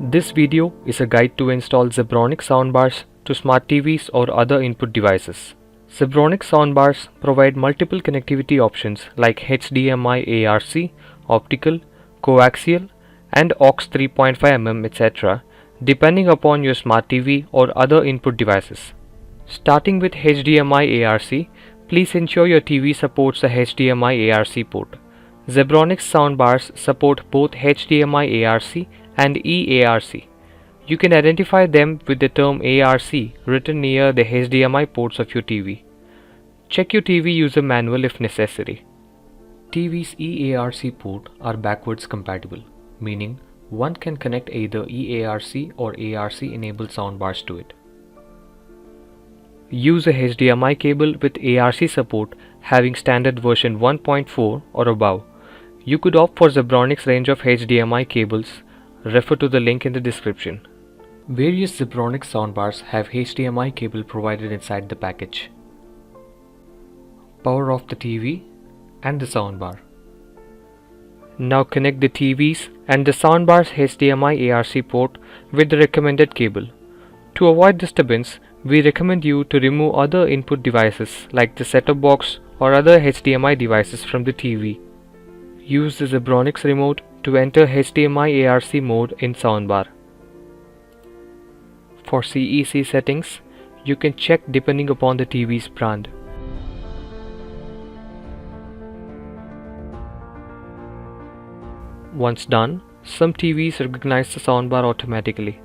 This video is a guide to install Zebronics soundbars to smart TVs or other input devices. Zebronics soundbars provide multiple connectivity options like HDMI ARC, optical, coaxial, and aux 3.5mm etc. depending upon your smart TV or other input devices. Starting with HDMI ARC, please ensure your TV supports a HDMI ARC port. Zebronics soundbars support both HDMI ARC and eARC. You can identify them with the term ARC written near the HDMI ports of your TV. Check your TV user manual if necessary. TV's eARC port are backwards compatible, meaning one can connect either eARC or ARC enabled soundbars to it. Use a HDMI cable with ARC support having standard version 1.4 or above. You could opt for Zebronics range of HDMI cables. Refer to the link in the description. Various Zebronics soundbars have HDMI cable provided inside the package. Power off the TV and the soundbar. Now connect the TV's and the soundbar's HDMI ARC port with the recommended cable. To avoid disturbance, we recommend you to remove other input devices like the set-top box or other HDMI devices from the TV. Use the Zebronics remote to enter HDMI ARC mode in soundbar. For CEC settings, you can check depending upon the TV's brand. Once done, some TVs recognize the soundbar automatically.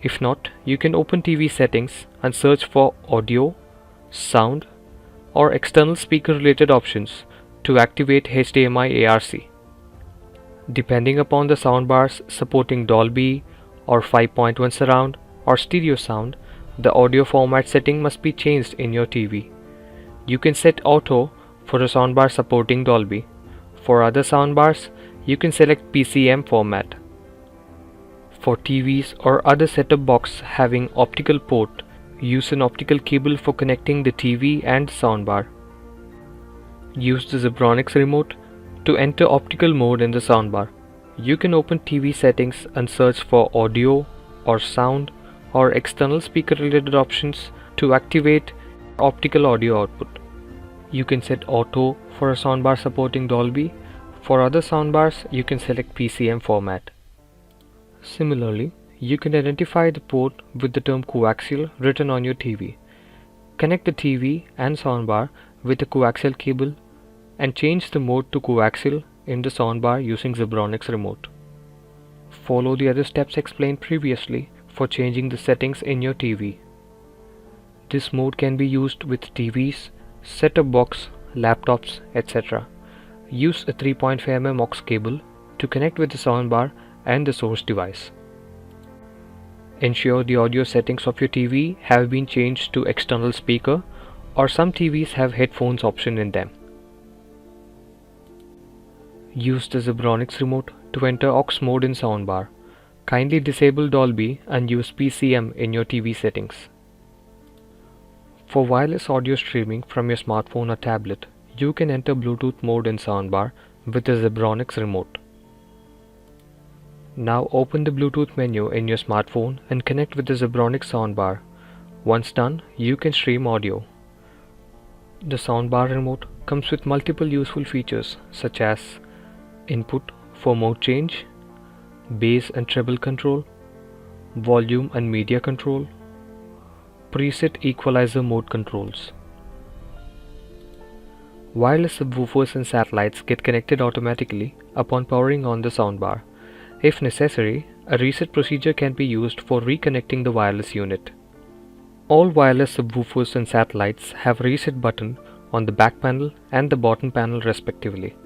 If not, you can open TV settings and search for audio, sound, or external speaker related options to activate HDMI ARC. Depending upon the soundbars supporting Dolby or 5.1 surround or stereo sound, the audio format setting must be changed in your TV. You can set auto for a soundbar supporting Dolby. For other soundbars, you can select PCM format. For TVs or other set-top box having optical port, use an optical cable for connecting the TV and soundbar. Use the Zebronics remote to enter optical mode in the soundbar. You can open TV settings and search for audio or sound or external speaker related options to activate optical audio output. You can set auto for a soundbar supporting Dolby. For other soundbars, you can select PCM format. Similarly, you can identify the port with the term coaxial written on your TV. Connect the TV and soundbar with a coaxial cable and change the mode to coaxial in the soundbar using Zebronics remote. Follow the other steps explained previously for changing the settings in your TV. This mode can be used with TVs, set-top box, laptops, etc. Use a 3.5mm aux cable to connect with the soundbar and the source device. Ensure the audio settings of your TV have been changed to external speaker, or some TVs have headphones option in them. Use the Zebronics remote to enter aux mode in soundbar. Kindly disable Dolby and use PCM in your TV settings. For wireless audio streaming from your smartphone or tablet, you can enter Bluetooth mode in soundbar with the Zebronics remote. Now open the Bluetooth menu in your smartphone and connect with the Zebronics soundbar. Once done, you can stream audio. The soundbar remote comes with multiple useful features such as input for mode change, bass and treble control, volume and media control, preset equalizer mode controls. Wireless subwoofers and satellites get connected automatically upon powering on the soundbar. If necessary, a reset procedure can be used for reconnecting the wireless unit. All wireless subwoofers and satellites have a reset button on the back panel and the bottom panel respectively.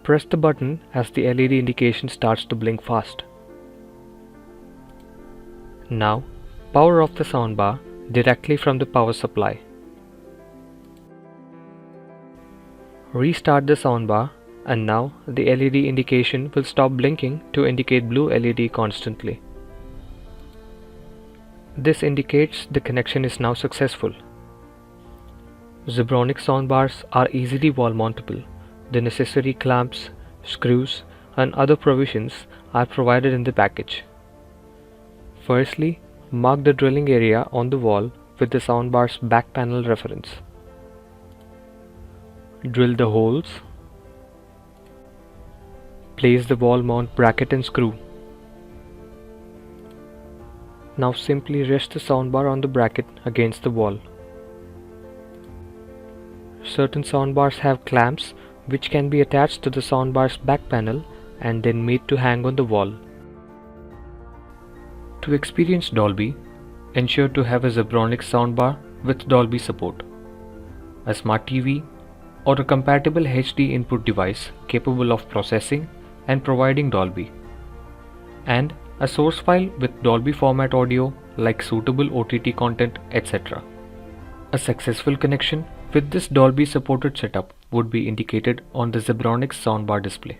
Press the button as the LED indication starts to blink fast. Now, power off the soundbar directly from the power supply. Restart the soundbar, and now the LED indication will stop blinking to indicate blue LED constantly. This indicates the connection is now successful. Zebronics soundbars are easily wall mountable. The necessary clamps, screws and other provisions are provided in the package. Firstly, mark the drilling area on the wall with the soundbar's back panel reference. Drill the holes. Place the wall mount bracket and screw. Now simply rest the soundbar on the bracket against the wall. Certain soundbars have clamps which can be attached to the soundbar's back panel and then made to hang on the wall. To experience Dolby, ensure to have a Zebronics soundbar with Dolby support, a smart TV, or a compatible HD input device capable of processing and providing Dolby, and a source file with Dolby format audio like suitable OTT content, etc. A successful connection with this Dolby supported setup would be indicated on the Zebronics soundbar display.